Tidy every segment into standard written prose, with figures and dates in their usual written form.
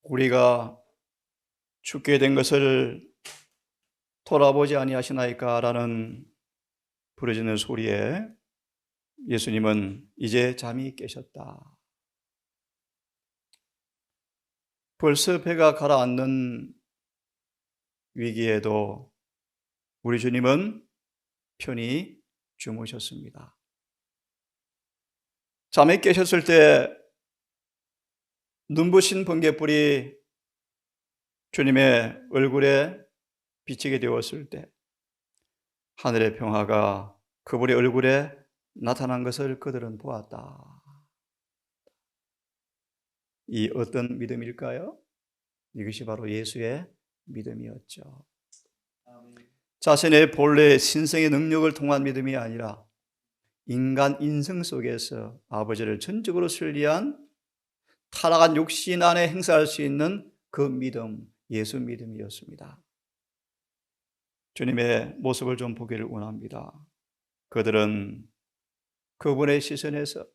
우리가 죽게 된 것을 돌아보지 아니하시나이까 라는 부르짖는 소리에 예수님은 이제 잠이 깨셨다. 벌써 배가 가라앉는 위기에도 우리 주님은 편히 주무셨습니다. 잠에 깨셨을 때 눈부신 번갯불이 주님의 얼굴에 비치게 되었을 때 하늘의 평화가 그분의 얼굴에 나타난 것을 그들은 보았다. 이 어떤 믿음일까요? 이것이 바로 예수의 믿음이었죠. 자신의 본래 신성의 능력을 통한 믿음이 아니라 인간 인성 속에서 아버지를 전적으로 신뢰한 타락한 육신 안에 행사할 수 있는 그 믿음, 예수 믿음이었습니다. 주님의 모습을 좀 보기를 원합니다. 그들은 그분의 시선에서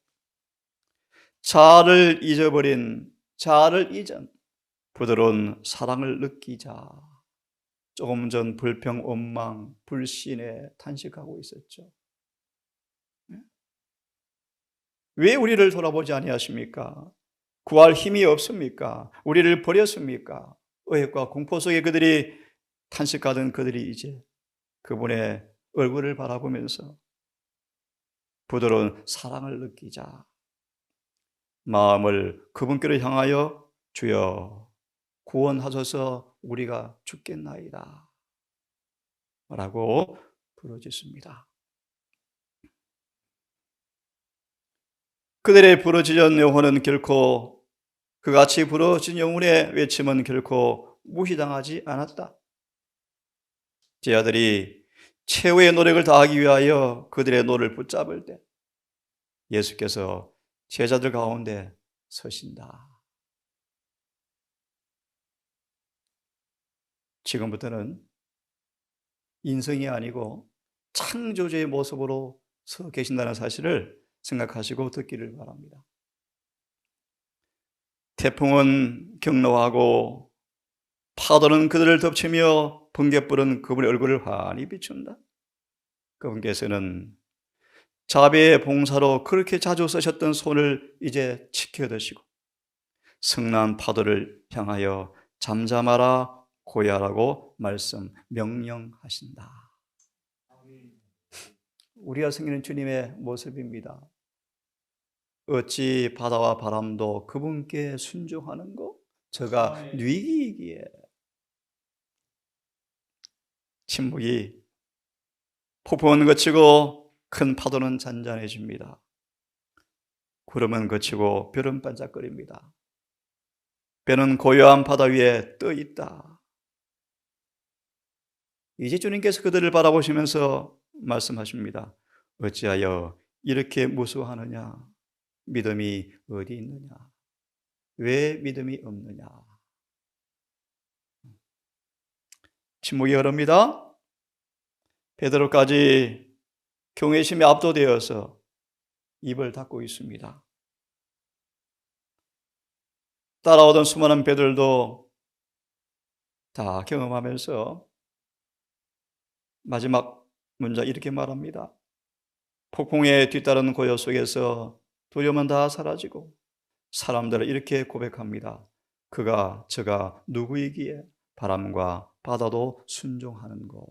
자아를 잊어버린, 자아를 잊은 부드러운 사랑을 느끼자 조금 전 불평, 원망, 불신에 탄식하고 있었죠. 왜 우리를 돌아보지 아니하십니까? 구할 힘이 없습니까? 우리를 버렸습니까? 의혹과 공포 속에 그들이 탄식하던 그들이 이제 그분의 얼굴을 바라보면서 부드러운 사랑을 느끼자 마음을 그분께로 향하여 주여 구원하소서 우리가 죽겠나이다 라고 부르짖습니다. 그들의 부르짖은 영혼은 결코 그같이 부르짖은 영혼의 외침은 결코 무시당하지 않았다. 제자들이 최후의 노력을 다하기 위하여 그들의 노를 붙잡을 때 예수께서 제자들 가운데 서신다. 지금부터는 인성이 아니고 창조주의 모습으로 서 계신다는 사실을 생각하시고 듣기를 바랍니다. 태풍은 격노하고 파도는 그들을 덮치며 번갯불은 그분의 얼굴을 환히 비춘다. 그분께서는 자비의 봉사로 그렇게 자주 쓰셨던 손을 이제 지켜드시고 성난 파도를 향하여 잠잠하라 고야라고 명령하신다. 우리가 섬기는 주님의 모습입니다. 어찌 바다와 바람도 그분께 순종하는 것? 저가 뉘기이기에. 침묵이 폭풍은 그치고 큰 파도는 잔잔해집니다. 구름은 그치고 별은 반짝거립니다. 배는 고요한 바다 위에 떠 있다. 이제 주님께서 그들을 바라보시면서 말씀하십니다. 어찌하여 이렇게 무수하느냐? 믿음이 어디 있느냐? 왜 믿음이 없느냐? 침묵이 흐릅니다. 베드로까지 경외심에 압도되어서 입을 닫고 있습니다. 따라오던 수많은 배들도 다 경험하면서 마지막 문장 이렇게 말합니다. 폭풍에 뒤따르는 고요 속에서 두려움은 다 사라지고 사람들은 이렇게 고백합니다. 그가 저가 누구이기에 바람과 바다도 순종하는 것.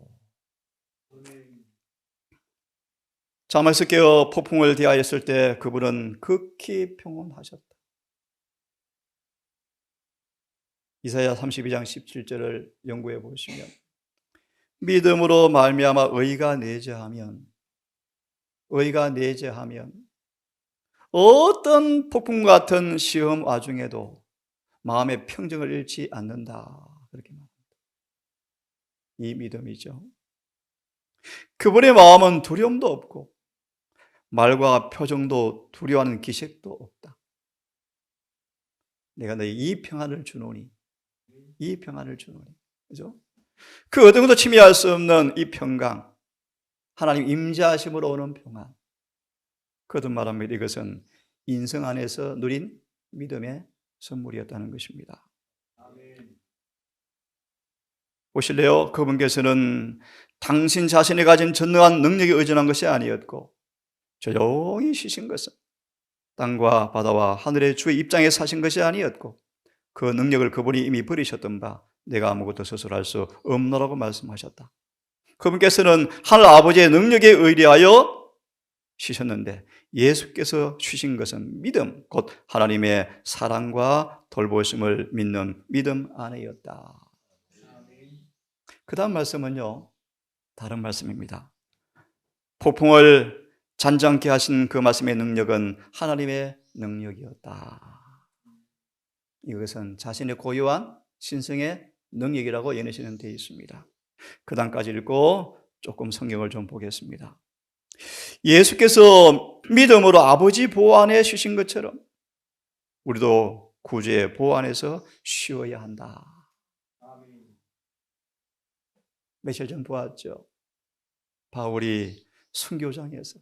잠에서 깨어 폭풍을 대하였을 때 그분은 극히 평온하셨다. 이사야 32장 17절을 연구해 보시면 믿음으로 말미암아 의가 내재하면 어떤 폭풍 같은 시험 와중에도 마음의 평정을 잃지 않는다. 그렇게 말합니다. 이 믿음이죠. 그분의 마음은 두려움도 없고 말과 표정도 두려워하는 기색도 없다. 내가 너희 이 평안을 주노니, 이 평안을 주노니, 그죠? 그 어떤 것도 침해할 수 없는 이 평강, 하나님 임재하심으로 오는 평안. 거듭 말합니다. 이것은 인성 안에서 누린 믿음의 선물이었다는 것입니다. 보실래요? 그분께서는 당신 자신이 가진 전능한 능력에 의존한 것이 아니었고 조용히 쉬신 것은 땅과 바다와 하늘의 주의 입장에 사신 것이 아니었고 그 능력을 그분이 이미 버리셨던 바 내가 아무것도 스스로 할 수 없노라고 말씀하셨다. 그분께서는 하늘 아버지의 능력에 의뢰하여 쉬셨는데 예수께서 쉬신 것은 믿음, 곧 하나님의 사랑과 돌보심을 믿는 믿음 안에였다. 그 다음 말씀은요, 다른 말씀입니다. 폭풍을 잔잔케 하신 그 말씀의 능력은 하나님의 능력이었다. 이것은 자신의 고유한 신성의 능력이라고 연해시는 되어 있습니다. 그 다음까지 읽고 조금 성경을 좀 보겠습니다. 예수께서 믿음으로 아버지 보호 안에 쉬신 것처럼 우리도 구주의 보호 안에서 쉬어야 한다. 며칠 전 보았죠. 바울이 순교장에서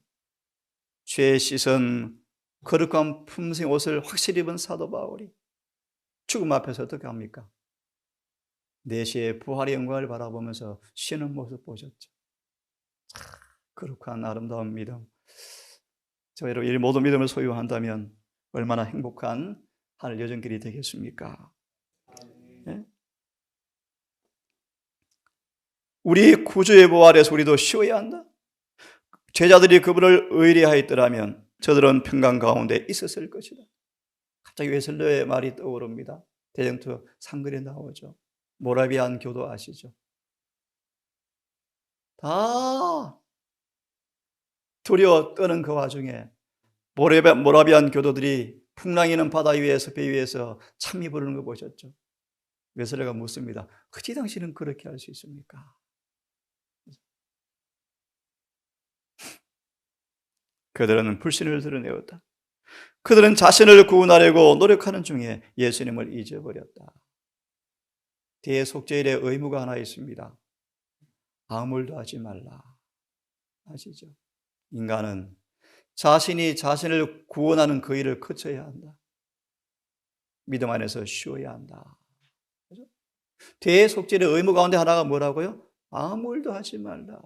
죄에 씻은 거룩한 품새 옷을 확실히 입은 사도 바울이 죽음 앞에서 어떻게 합니까? 내시의 부활의 영광을 바라보면서 쉬는 모습 보셨죠. 거룩한 아름다운 믿음. 저희로 이 모든 믿음을 소유한다면 얼마나 행복한 하늘 여정길이 되겠습니까? 네? 우리 구주의 부활에서 우리도 쉬어야 한다. 제자들이 그분을 의뢰하였더라면 저들은 평강 가운데 있었을 것이다. 갑자기 웨슬레의 말이 떠오릅니다. 대전투 상글에 나오죠. 모라비안 교도 아시죠? 다 두려워 떠는 그 와중에 모라비안 교도들이 풍랑이는 바다 위에서 배 위에서 찬미 부르는 거 보셨죠? 웨슬레가 묻습니다. 어찌 당신은 그렇게 할 수 있습니까? 그들은 불신을 드러내었다. 그들은 자신을 구원하려고 노력하는 중에 예수님을 잊어버렸다. 뒤에 속죄일의 의무가 하나 있습니다. 아무 일도 하지 말라. 아시죠? 인간은 자신이 자신을 구원하는 그 일을 거쳐야 한다. 믿음 안에서 쉬어야 한다. 그렇죠? 대속죄의 의무 가운데 하나가 뭐라고요? 아무 일도 하지 말라.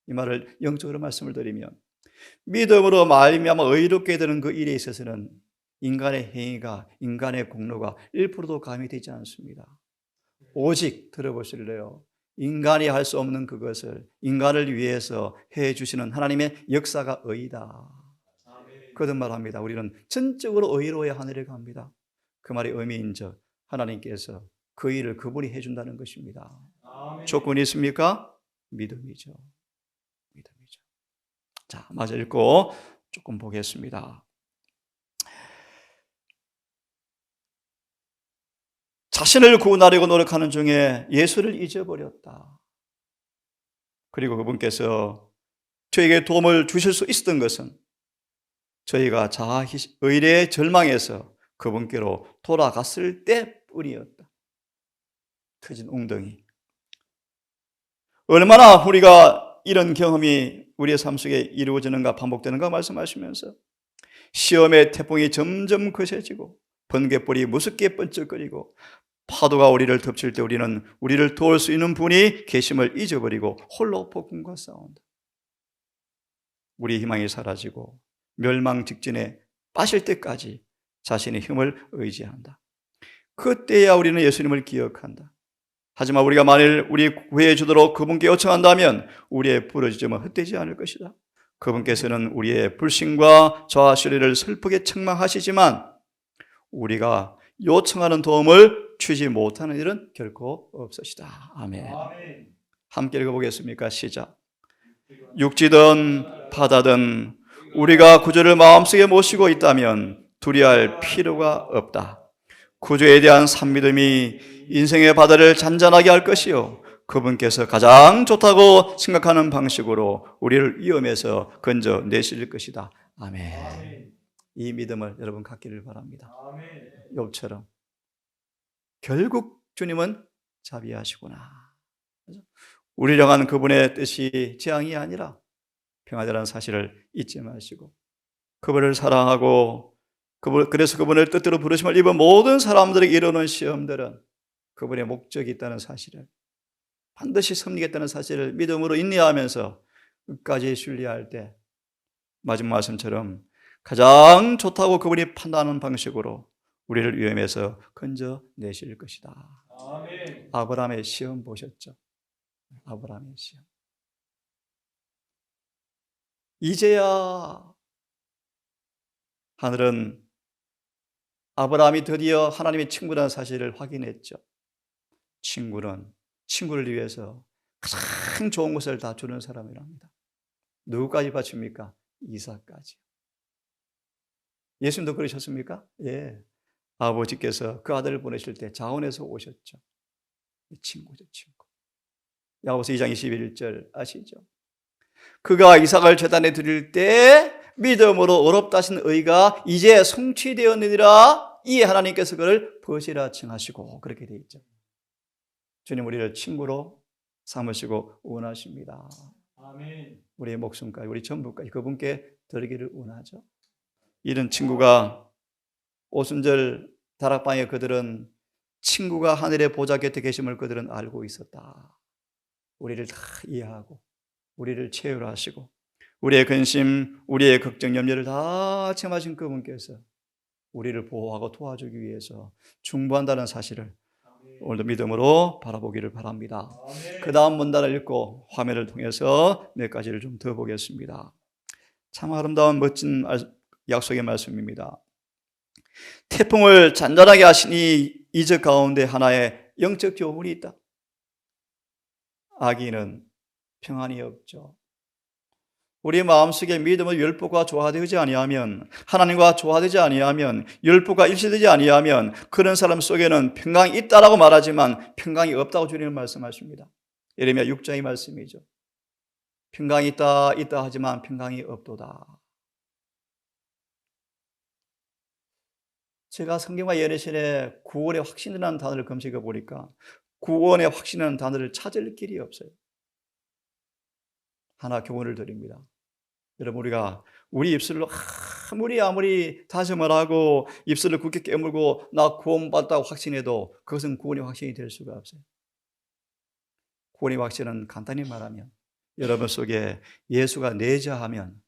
이 말을 영적으로 말씀을 드리면 믿음으로 말미암아 의롭게 되는 그 일에 있어서는 인간의 행위가, 인간의 공로가 1%도 감이 되지 않습니다. 오직 들어보실래요? 인간이 할 수 없는 그것을 인간을 위해서 해주시는 하나님의 역사가 의이다. 거듭말합니다. 우리는 전적으로 의로워야 하늘에 갑니다. 그 말의 의미인즉 하나님께서 그 일을 그분이 해준다는 것입니다. 조건이 있습니까? 믿음이죠. 믿음이죠. 자, 마저 읽고 조금 보겠습니다. 자신을 구원하려고 노력하는 중에 예수를 잊어버렸다. 그리고 그분께서 저에게 도움을 주실 수 있었던 것은 저희가 자아 의례의 절망에서 그분께로 돌아갔을 때뿐이었다. 터진 웅덩이. 얼마나 우리가 이런 경험이 우리의 삶 속에 이루어지는가 반복되는가 말씀하시면서 시험의 태풍이 점점 거세지고 번갯불이 무섭게 번쩍거리고 파도가 우리를 덮칠 때 우리는 우리를 도울 수 있는 분이 계심을 잊어버리고 홀로 폭풍과 싸운다. 우리의 희망이 사라지고 멸망 직전에 빠질 때까지 자신의 힘을 의지한다. 그때야 우리는 예수님을 기억한다. 하지만 우리가 만일 우리 구해 주도록 그분께 요청한다면 우리의 부르짖음은 헛되지 않을 것이다. 그분께서는 우리의 불신과 저하 시련을 슬프게 책망하시지만 우리가 요청하는 도움을 주지 못하는 일은 결코 없으시다. 아멘. 함께 읽어보겠습니까? 시작. 육지든 바다든 우리가 구주를 마음속에 모시고 있다면 두려워할 필요가 없다. 구주에 대한 산믿음이 인생의 바다를 잔잔하게 할 것이요 그분께서 가장 좋다고 생각하는 방식으로 우리를 위험에서 건져내실 것이다. 아멘. 이 믿음을 여러분 갖기를 바랍니다. 욥처럼 결국 주님은 자비하시구나. 우리를 향한 그분의 뜻이 재앙이 아니라 평화되라는 사실을 잊지 마시고 그분을 사랑하고 그래서 그분을 뜻대로 부르심을 입은 모든 사람들에게 이루는 시험들은 그분의 목적이 있다는 사실을, 반드시 승리하겠다는 사실을 믿음으로 인내하면서 끝까지 신뢰할 때 마지막 말씀처럼 가장 좋다고 그분이 판단하는 방식으로 우리를 위험에서 건져내실 것이다. 아멘. 아브라함의 시험 보셨죠? 아브라함의 시험. 이제야 하늘은 아브라함이 드디어 하나님의 친구라는 사실을 확인했죠. 친구를 위해서 가장 좋은 것을 다 주는 사람이랍니다. 누구까지 바칩니까? 이삭까지. 예수님도 그러셨습니까? 예. 아버지께서 그 아들을 보내실 때 자원해서 오셨죠. 친구죠, 친구. 야고보서 2장 21절 아시죠? 그가 이삭을 제단에 드릴 때 믿음으로 어렵다 하신 의가 이제 성취되었느니라. 이 하나님께서 그를 벗이라 칭하시고 그렇게 되어 있죠. 주님 우리를 친구로 삼으시고 원하십니다. 아멘. 우리의 목숨까지, 우리 전부까지 그분께 드리기를 원하죠. 이런 친구가 오순절 다락방에 그들은 친구가 하늘의 보좌 곁에 계심을 그들은 알고 있었다. 우리를 다 이해하고 우리를 체휼하시고 우리의 근심, 우리의 걱정, 염려를 다 체험하신 그분께서 우리를 보호하고 도와주기 위해서 중보한다는 사실을 오늘도 믿음으로 바라보기를 바랍니다. 그 다음 문단을 읽고 화면을 통해서 몇 가지를 좀 더 보겠습니다. 참 아름다운 멋진 약속의 말씀입니다. 태풍을 잔잔하게 하시니 이적 가운데 하나의 영적 교훈이 있다. 악인은 평안이 없죠. 우리 마음속에 믿음의 열포가 조화되지 아니하면, 하나님과 조화되지 아니하면, 열포가 일치되지 아니하면 그런 사람 속에는 평강이 있다라고 말하지만 평강이 없다고 주님은 말씀하십니다. 예레미야 6장의 말씀이죠. 평강이 있다 하지만 평강이 없도다. 제가 성경과 예언의 구원의 확신이라는 단어를 검색해 보니까 구원의 확신이라는 단어를 찾을 길이 없어요. 하나 교훈을 드립니다. 여러분, 우리가 우리 입술로 아무리 다짐을 하고 입술을 굳게 깨물고 나 구원받았다고 확신해도 그것은 구원의 확신이 될 수가 없어요. 구원의 확신은 간단히 말하면 여러분 속에 예수가 내재하면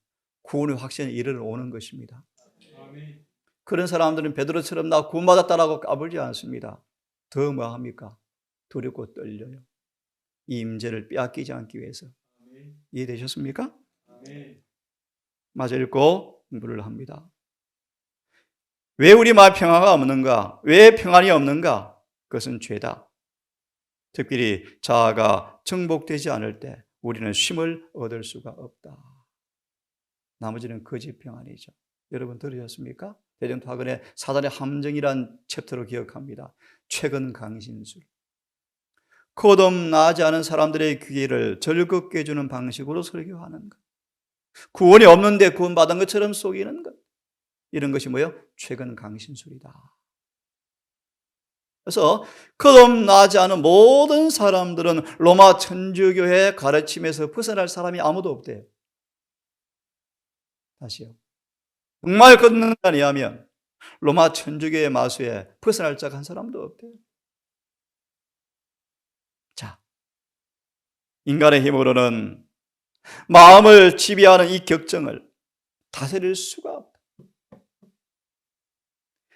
구원의 확신이 이르러오는 것입니다. 아멘. 그런 사람들은 베드로처럼 나 구원받았다라고 까불지 않습니다. 더 뭐 합니까? 두렵고 떨려요. 이 임재를 빼앗기지 않기 위해서. 아멘. 이해되셨습니까? 아멘. 마저 읽고 공부를 합니다. 왜 우리 마음에 평화가 없는가? 왜 평안이 없는가? 그것은 죄다. 특별히 자아가 정복되지 않을 때 우리는 쉼을 얻을 수가 없다. 나머지는 거짓 평안이죠. 여러분 들으셨습니까? 대전파근의 사단의 함정이란 챕터로 기억합니다. 최근 강신술. 거듭나지 않은 사람들의 귀를 즐겁게 해주는 방식으로 설교하는 것. 구원이 없는데 구원받은 것처럼 속이는 것. 이런 것이 뭐예요? 최근 강신술이다. 그래서 거듭나지 않은 모든 사람들은 로마 천주교의 가르침에서 벗어날 사람이 아무도 없대요. 다시요. 정말 거듭나지 아니하면 로마 천주교의 마수에 벗어날 자가 한 사람도 없대요. 자, 인간의 힘으로는 마음을 지배하는 이 격정을 다스릴 수가 없다.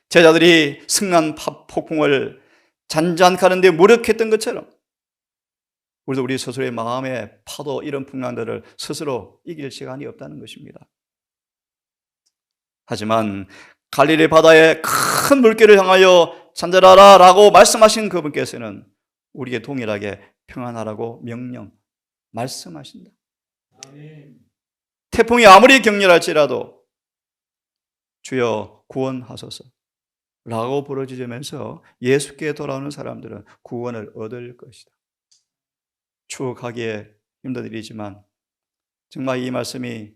제자들이 승난 폭풍을 잔잔하는데 무력했던 것처럼 우리도 우리 스스로의 마음의 파도 이런 풍랑들을 스스로 이길 시간이 없다는 것입니다. 하지만 갈릴리 바다의 큰 물결을 향하여 잔잔하라 라고 말씀하신 그분께서는 우리에게 동일하게 평안하라고 말씀하신다. 아멘. 태풍이 아무리 격렬할지라도 주여 구원하소서 라고 부르짖으면서 예수께 돌아오는 사람들은 구원을 얻을 것이다. 추억하기에 힘든 일이지만 정말 이 말씀이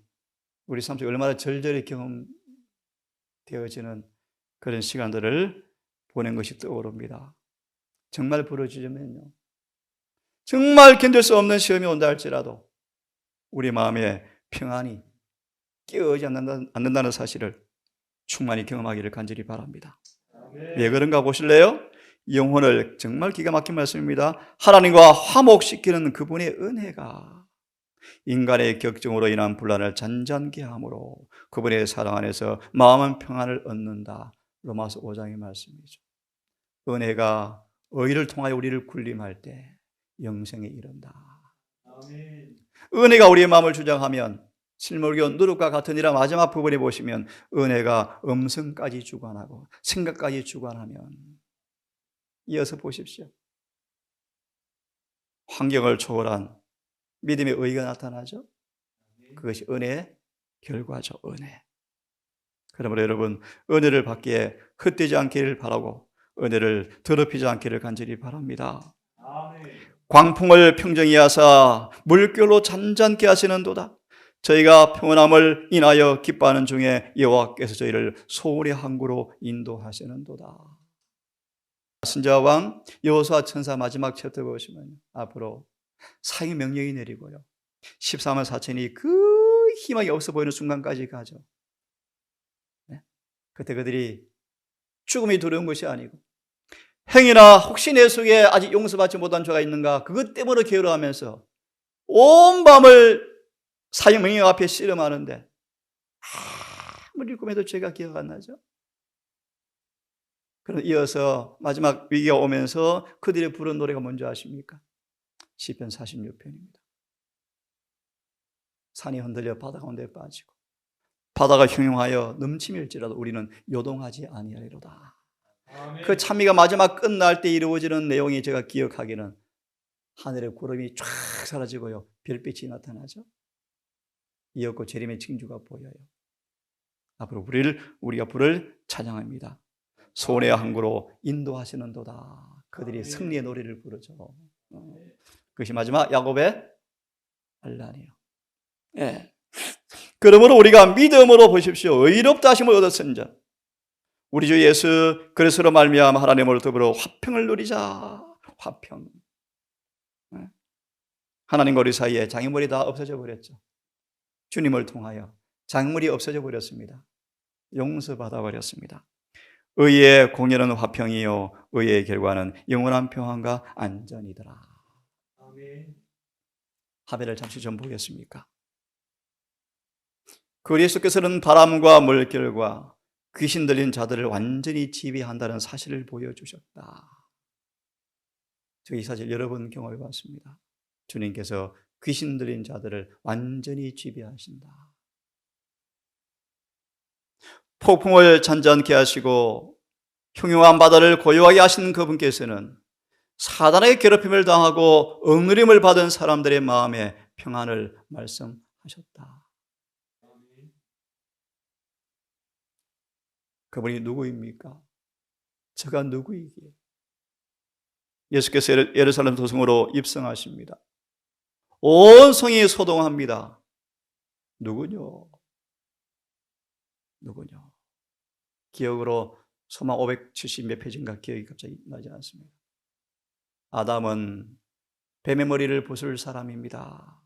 우리 삶 속에 얼마나 절절히 경험되어지는 그런 시간들을 보낸 것이 떠오릅니다. 정말 부르짖으면요, 정말 견딜 수 없는 시험이 온다 할지라도 우리 마음에 평안이 깨어지 않는다는 사실을 충만히 경험하기를 간절히 바랍니다. 아멘. 왜 그런가 보실래요? 영혼을 정말 기가 막힌 말씀입니다. 하나님과 화목시키는 그분의 은혜가 인간의 격정으로 인한 분란을 잔잔케 함으로 그분의 사랑 안에서 마음은 평안을 얻는다. 로마서 5장의 말씀이죠. 은혜가 의를 통하여 우리를 군림할 때 영생에 이른다. 아멘. 은혜가 우리의 마음을 주장하면 실물교 누룩과 같으니라 마지막 부분에 보시면 은혜가 음성까지 주관하고 생각까지 주관하면 이어서 보십시오. 환경을 초월한 믿음의 의가 나타나죠. 그것이 은혜의 결과죠. 은혜. 그러므로 여러분 은혜를 받기에 헛되지 않기를 바라고 은혜를 더럽히지 않기를 간절히 바랍니다. 아멘. 광풍을 평정히 하사 물결로 잔잔케 하시는도다. 저희가 평온함을 인하여 기뻐하는 중에 여호와께서 저희를 소원의 항구로 인도하시는도다. 선지자왕 여호수아 천사 마지막 챕터 보시면 앞으로 사형 명령이 내리고요. 14만 4천이 그 희망이 없어 보이는 순간까지 가죠. 네? 그때 그들이 죽음이 두려운 것이 아니고 행여나 혹시 내 속에 아직 용서받지 못한 죄가 있는가 그것 때문에 게으러하면서 온 밤을 사형 명령 앞에 씨름하는데 아무리 꿈에도 죄가 기억 안 나죠. 그럼 이어서 마지막 위기가 오면서 그들이 부른 노래가 뭔지 아십니까? 시편 46편입니다. 산이 흔들려 바다 가운데 빠지고 바다가 형용하여 넘치밀지라도 우리는 요동하지 아니하리로다. 아멘. 그 찬미가 마지막 끝날 때 이루어지는 내용이 제가 기억하기는 하늘의 구름이 쫙 사라지고요. 별빛이 나타나죠. 이었고 재림의 징조가 보여요. 앞으로 우리가 부를 찬양합니다. 소원의 항구로 인도하시는도다. 그들이 승리의 노래를 부르죠. 그것이 마지막 야곱의 반란이에요. 예. 그러므로 우리가 믿음으로 보십시오. 의롭다 하심을 얻었은즉 우리 주 예수 그리스도로 말미암아 하나님을 더불어 화평을 누리자. 화평. 하나님과 우리 사이에 장애물이 다 없어져 버렸죠. 주님을 통하여 장애물이 없어져 버렸습니다. 용서받아 버렸습니다. 의의 공연은 화평이요 의의 결과는 영원한 평안과 안전이더라. 아멘. 하벨을 잠시 좀 보겠습니까? 그리스도께서는 바람과 물결과 귀신 들린 자들을 완전히 지배한다는 사실을 보여주셨다. 저 이 사실 여러 번 경험해 봤습니다. 주님께서 귀신 들린 자들을 완전히 지배하신다. 폭풍을 잔잔케 하시고 흉흉한 바다를 고요하게 하신 그분께서는 사단의 괴롭힘을 당하고 억누림을 받은 사람들의 마음에 평안을 말씀하셨다. 그분이 누구입니까? 저가 누구이기에? 예수께서 예루살렘 도성으로 입성하십니다. 온 성이 소동합니다. 누구뇨? 기억으로 소망 570 몇 페이지인가 기억이 갑자기 나지 않습니다. 아담은 뱀의 머리를 부술 사람입니다.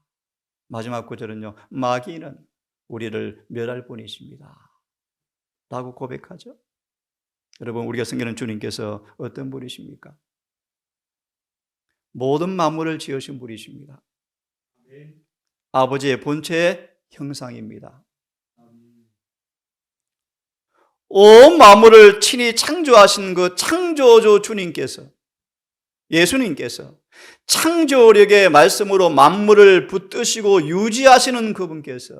마지막 구절은요. 마귀는 우리를 멸할 뿐이십니다. 라고 고백하죠. 여러분 우리가 섬기는 주님께서 어떤 분이십니까? 모든 만물을 지으신 분이십니다. 아버지의 본체의 형상입니다. 온 만물을 친히 창조하신 그 창조주 주님께서 예수님께서 창조력의 말씀으로 만물을 붙드시고 유지하시는 그분께서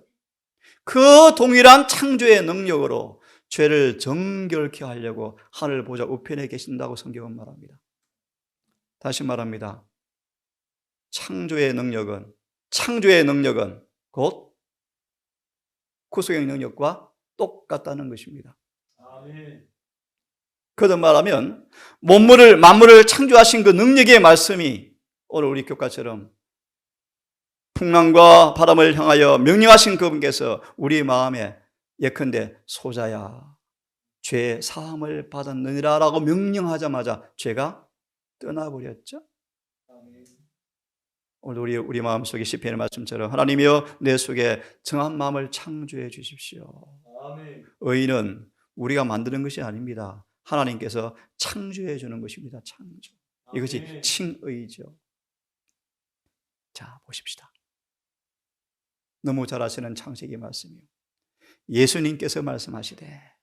그 동일한 창조의 능력으로 죄를 정결케 하려고 하늘 보좌 우편에 계신다고 성경은 말합니다. 다시 말합니다. 창조의 능력은 곧 구속의 능력과 똑같다는 것입니다. 아멘. 거듭 말하면 만물을 창조하신 그 능력의 말씀이 오늘 우리 교과처럼 풍랑과 바람을 향하여 명령하신 그분께서 우리 마음에 예컨대 소자야 죄 사함을 받았느니라 라고 명령하자마자 죄가 떠나버렸죠. 오늘 우리 마음속에 시편의 말씀처럼 하나님이여 내 속에 정한 마음을 창조해 주십시오. 아멘. 의인은 우리가 만드는 것이 아닙니다. 하나님께서 창조해 주는 것입니다. 창조. 이것이 아멘. 칭의죠. 자, 보십시다. 너무 잘 아시는 창세기 말씀이요. 예수님께서 말씀하시되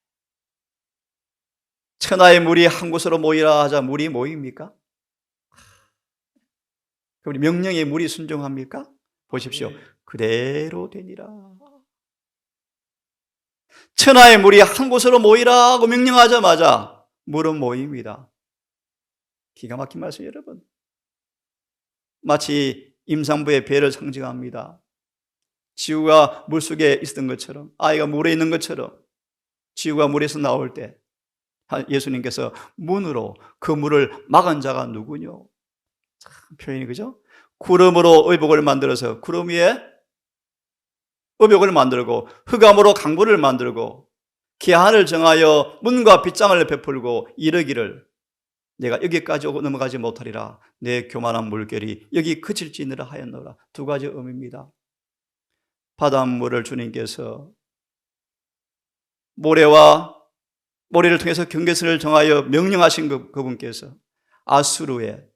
천하의 물이 한 곳으로 모이라 하자 물이 모입니까? 우리 명령에 물이 순종합니까? 보십시오. 아멘. 그대로 되니라. 천하의 물이 한 곳으로 모이라 하고 명령하자마자 물은 모입니다. 기가 막힌 말씀 여러분. 마치 임산부의 배를 상징합니다. 지우가 물속에 있었던 것처럼, 아이가 물에 있는 것처럼 지우가 물에서 나올 때 예수님께서 문으로 그 물을 막은 자가 누구뇨? 참 표현이 그죠? 구름으로 의복을 만들어서 구름 위에 의복을 만들고 흑암으로 강물을 만들고 기한을 정하여 문과 빗장을 베풀고 이르기를 내가 여기까지 오고 넘어가지 못하리라. 내 교만한 물결이 여기 그칠지니라 하였노라. 두 가지 의미입니다. 바닷물을 주님께서 모래를 통해서 경계선을 정하여 명령하신 그분께서 아수르에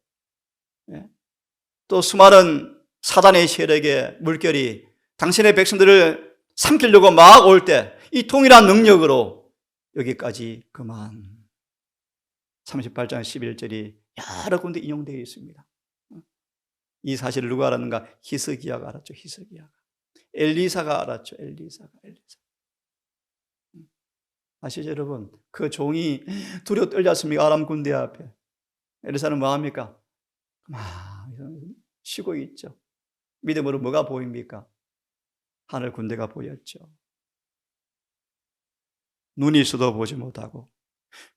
또 수많은 사단의 세력의 물결이 당신의 백성들을 삼키려고 막 올 때 이 동일한 능력으로 여기까지 그만. 38장 11절이 여러 군데 인용되어 있습니다. 이 사실을 누가 알았는가? 히스기야가 알았죠. 히스기야가. 엘리사가 알았죠. 엘리사. 아시죠 여러분? 그 종이 두려워 떨지 않습니까? 아람 군대 앞에. 엘리사는 뭐합니까? 쉬고 있죠. 믿음으로 뭐가 보입니까? 하늘 군대가 보였죠. 눈이 있어도 보지 못하고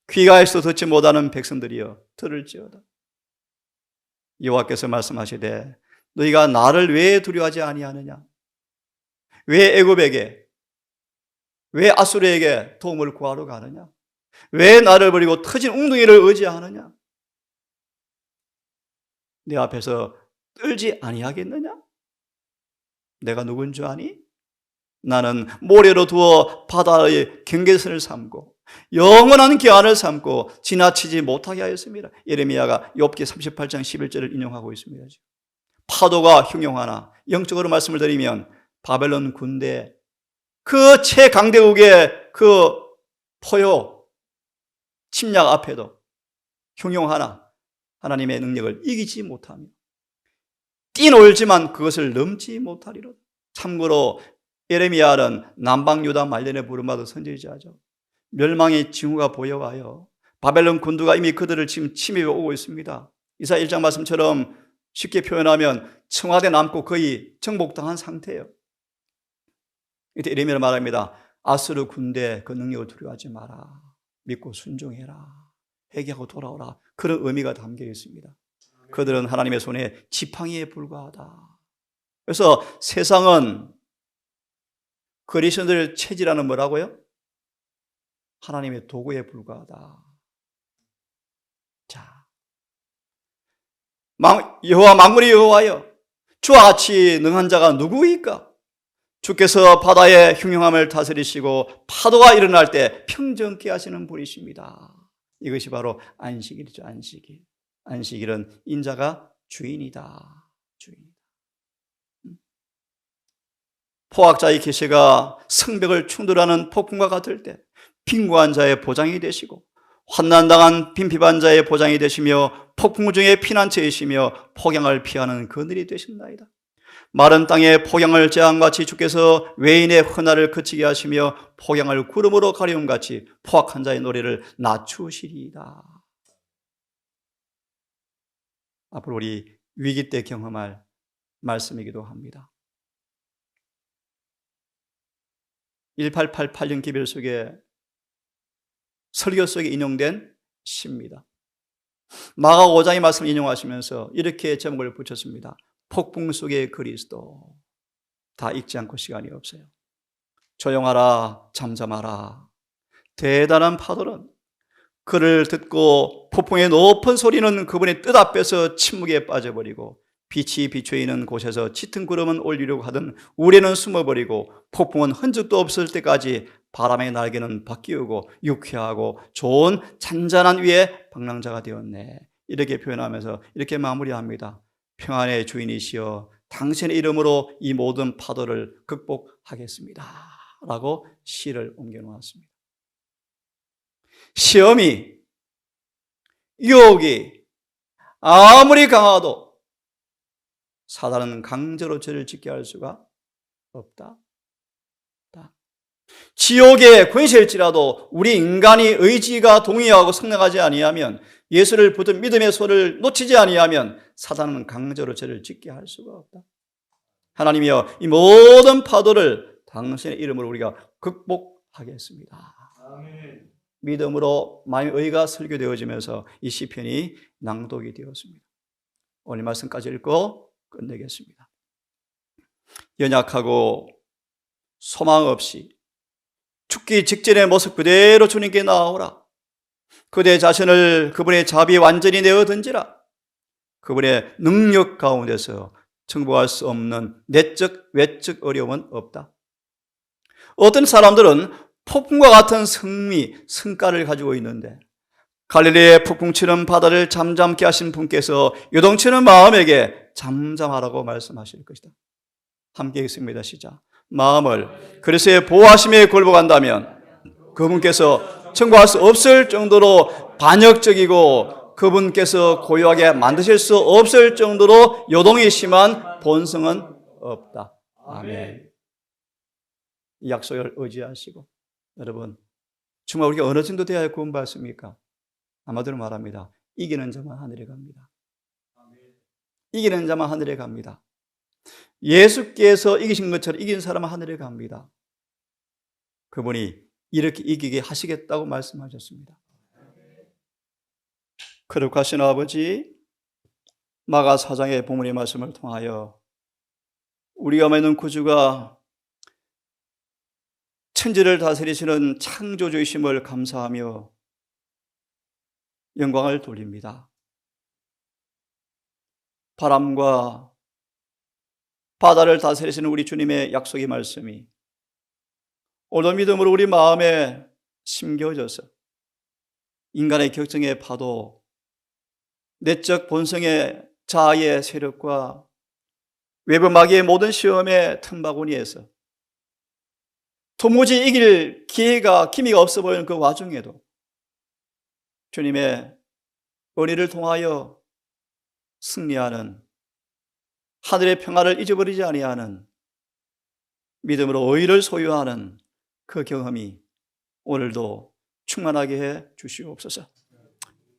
귀가 있어도 듣지 못하는 백성들이여 들을지어다. 여호와께서 말씀하시되 너희가 나를 왜 두려워하지 아니하느냐? 왜 애굽에게, 왜 아수르에게 도움을 구하러 가느냐? 왜 나를 버리고 터진 웅덩이를 의지하느냐? 내 앞에서 떨지 아니하겠느냐? 내가 누군 줄 아니? 나는 모래로 두어 바다의 경계선을 삼고 영원한 기한을 삼고 지나치지 못하게 하였습니다. 예레미야가 욥기 38장 11절을 인용하고 있습니다. 파도가 흉용하나 영적으로 말씀을 드리면 바벨론 군대 그 최강대국의 그 포효 침략 앞에도 흉용하나 하나님의 능력을 이기지 못하며 뛰놀지만 그것을 넘지 못하리로. 참고로 예레미야는 남방 유다 말년에 부름받은 선지자죠. 멸망의 징후가 보여와요. 바벨론 군두가 이미 그들을 지금 침입해 오고 있습니다. 이사 1장 말씀처럼 쉽게 표현하면 청와대 남고 거의 정복당한 상태예요. 이때 예레미야는 말합니다. 아수르 군대 그 능력을 두려워하지 마라. 믿고 순종해라. 회개하고 돌아오라. 그런 의미가 담겨 있습니다. 그들은 하나님의 손에 지팡이에 불과하다. 그래서 세상은 그리스도인들 체질하는 뭐라고요? 하나님의 도구에 불과하다. 자, 여호와 만군의 여호와여, 주와 같이 능한 자가 누구이까? 주께서 바다의 흉흉함을 다스리시고 파도가 일어날 때 평정케 하시는 분이십니다. 이것이 바로 안식일이죠. 안식일. 안식일은 인자가 주인이다. 주인이다. 포악자의 계시가 성벽을 충돌하는 폭풍과 같을 때 빈곤한 자의 보장이 되시고 환난당한 빈핍한 자의 보장이 되시며 폭풍 중에 피난처이시며 폭양을 피하는 그늘이 되신다이다. 마른 땅에 폭양을 재앙같이 주께서 외인의 헌화를 그치게 하시며 폭양을 구름으로 가리움같이 포악한 자의 노래를 낮추시리이다. 앞으로 우리 위기 때 경험할 말씀이기도 합니다. 1888년 기별 속에 설교 속에 인용된 시입니다. 마가 5장의 말씀을 인용하시면서 이렇게 제목을 붙였습니다. 폭풍 속의 그리스도. 다 읽지 않고 시간이 없어요. 조용하라, 잠잠하라. 대단한 파도는 그를 듣고 폭풍의 높은 소리는 그분의 뜻 앞에서 침묵에 빠져버리고 빛이 비춰 있는 곳에서 짙은 구름은 올리려고 하던 우레는 숨어버리고 폭풍은 흔적도 없을 때까지 바람의 날개는 바뀌고 유쾌하고 좋은 잔잔한 위에 방랑자가 되었네. 이렇게 표현하면서 이렇게 마무리합니다. 평안의 주인이시여 당신의 이름으로 이 모든 파도를 극복하겠습니다 라고 시를 옮겨놓았습니다. 시험이, 유혹이 아무리 강하도 사단은 강제로 죄를 짓게 할 수가 없다. 지옥의 권세일지라도 우리 인간이 의지가 동의하고 성령하지 아니하면, 예수를 붙든 믿음의 소를 놓치지 아니하면 사단은 강제로 죄를 짓게 할 수가 없다. 하나님이여 이 모든 파도를 당신의 이름으로 우리가 극복하겠습니다. 아멘. 믿음으로 마음의 의가 설교되어지면서 이 시편이 낭독이 되었습니다. 오늘 말씀까지 읽고 끝내겠습니다. 연약하고 소망 없이 죽기 직전의 모습 그대로 주님께 나아오라. 그대 자신을 그분의 자비에 완전히 내어던지라. 그분의 능력 가운데서 정복할 수 없는 내적 외적 어려움은 없다. 어떤 사람들은 폭풍과 같은 성미, 성과를 가지고 있는데 갈릴리의 폭풍치는 바다를 잠잠케 하신 분께서 요동치는 마음에게 잠잠하라고 말씀하실 것이다. 함께 읽습니다. 시작. 마음을 그리스도의 보호하심에 굴복한다면 그분께서 청구할 수 없을 정도로 반역적이고 그분께서 고요하게 만드실 수 없을 정도로 요동이 심한 본성은 없다. 아멘. 이 약속을 의지하시고 여러분 정말 우리가 어느 정도 돼야 구원받습니까? 아마도 말합니다. 이기는 자만 하늘에 갑니다. 이기는 자만 하늘에 갑니다. 예수께서 이기신 것처럼 이긴 사람은 하늘에 갑니다. 그분이 이렇게 이기게 하시겠다고 말씀하셨습니다. 거룩하신 아버지, 마가 4장의 본문의 말씀을 통하여 우리가 믿는 구주가 천지를 다스리시는 창조주이심을 감사하며 영광을 돌립니다. 바람과 바다를 다스리시는 우리 주님의 약속의 말씀이 오늘 믿음으로 우리 마음에 심겨져서 인간의 격정의 파도, 내적 본성의 자아의 세력과 외부 마귀의 모든 시험의 틈바구니에서 도무지 이길 기미가 없어 보이는 그 와중에도 주님의 은혜를 통하여 승리하는, 하늘의 평화를 잊어버리지 아니하는, 믿음으로 의를 소유하는 그 경험이 오늘도 충만하게 해 주시옵소서.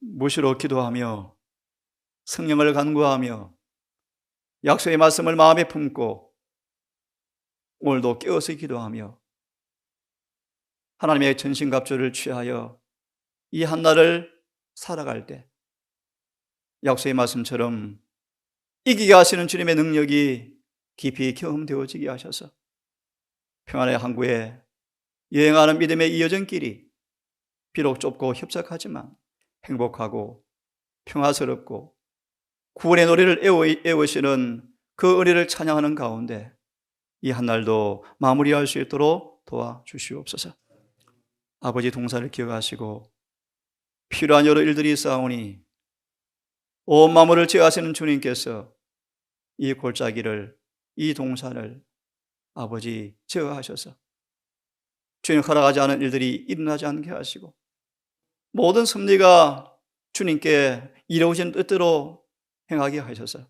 무시로 기도하며 성령을 간구하며 약속의 말씀을 마음에 품고 오늘도 깨어서 기도하며 하나님의 전신갑주를 취하여 이 한날을 살아갈 때 약속의 말씀처럼 이기게 하시는 주님의 능력이 깊이 경험되어지게 하셔서 평안의 항구에 여행하는 믿음의 이어진 길이 비록 좁고 협착하지만 행복하고 평화스럽고 구원의 노래를 애우시는 그 은혜를 찬양하는 가운데 이 한날도 마무리할 수 있도록 도와주시옵소서. 아버지 동사를 기억하시고 필요한 여러 일들이 있사오니 온 만물을 제하시는 주님께서 이 골짜기를, 이 동산을 아버지 제어하셔서 주님 허락하지 않은 일들이 일어나지 않게 하시고 모든 섭리가 주님께 이루어진 뜻대로 행하게 하셔서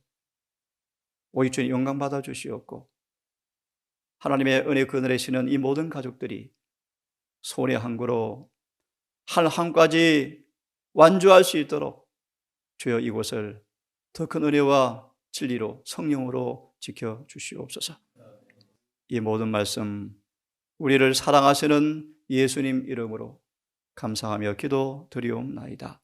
오직 주님 영광 받아 주시옵고 하나님의 은혜 그늘에 쉬는 이 모든 가족들이 손의 항구로 한 항까지 완주할 수 있도록 주여 이곳을 더 큰 은혜와 진리로 성령으로 지켜주시옵소서. 이 모든 말씀 우리를 사랑하시는 예수님 이름으로 감사하며 기도드리옵나이다.